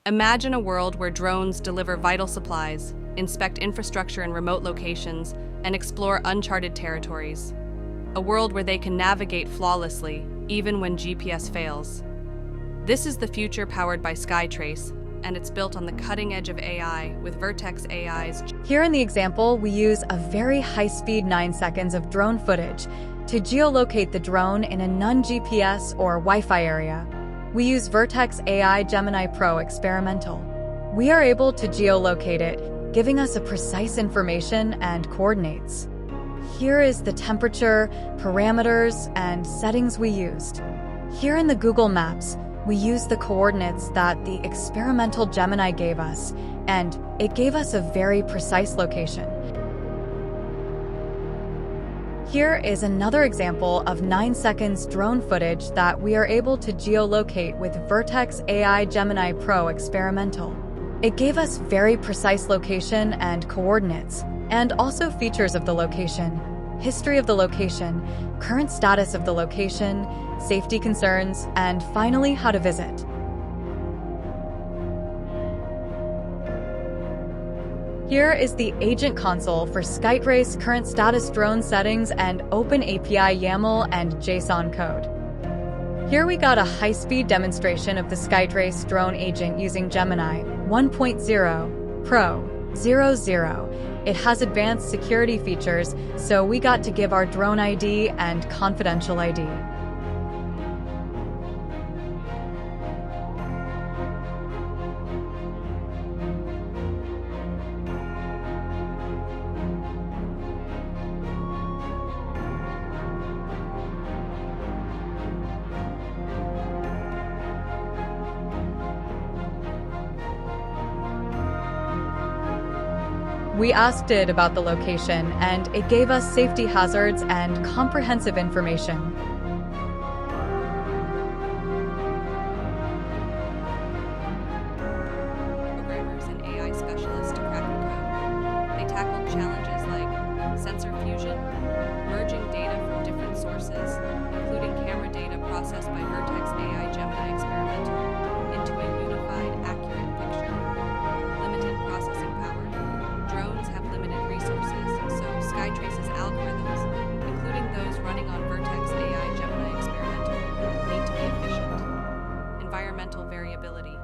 Imagine a world where drones deliver vital supplies, inspect infrastructure in remote locations, and explore uncharted territories. A world where they can navigate flawlessly, even when GPS fails. This is the future powered by SkyTrace, and it's built on the cutting edge of AI with Vertex AI's. Here in the example, we use a very high-speed 9 seconds of drone footage to geolocate the drone in a non-GPS or Wi-Fi area. We use Vertex AI Gemini Pro Experimental. We are able to geolocate it, giving us a precise information and coordinates. Here is the temperature, parameters, and settings we used. Here in the Google Maps, we used the coordinates that the experimental Gemini gave us, and it gave us a very precise location. Here is another example of 9 seconds drone footage that we are able to geolocate with Vertex AI Gemini Pro Experimental. It gave us very precise location and coordinates, and also features of the location, history of the location, current status of the location, safety concerns, and finally how to visit. Here is the agent console for SkyTrace current status drone settings and Open API YAML and JSON code. Here we got a high-speed demonstration of the SkyTrace drone agent using Gemini 1.0 Pro 00. It has advanced security features, so we got to give our drone ID and confidential ID. We asked it about the location, and it gave us safety hazards and comprehensive information. Programmers and AI specialists to crack the code. They tackled challenges like sensor fusion, merging data from different sources, including camera data processed by Vertex AI Gemini Experimental, into a unified, accurate picture. Limited processing power. Drones have limited resources, so SkyTrace's algorithms, including those running on Vertex AI Gemini Experimental, need to be efficient. Environmental variability.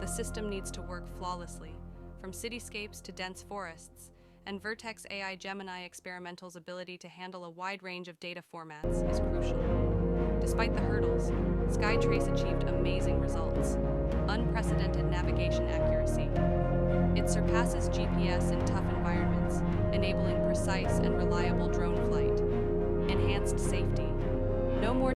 The system needs to work flawlessly, from cityscapes to dense forests, and Vertex AI Gemini Experimental's ability to handle a wide range of data formats is crucial. Despite the hurdles, SkyTrace achieved amazing results. Unprecedented navigation accuracy. It surpasses GPS in tough environments, enabling precise and reliable drone flight. Enhanced safety. No more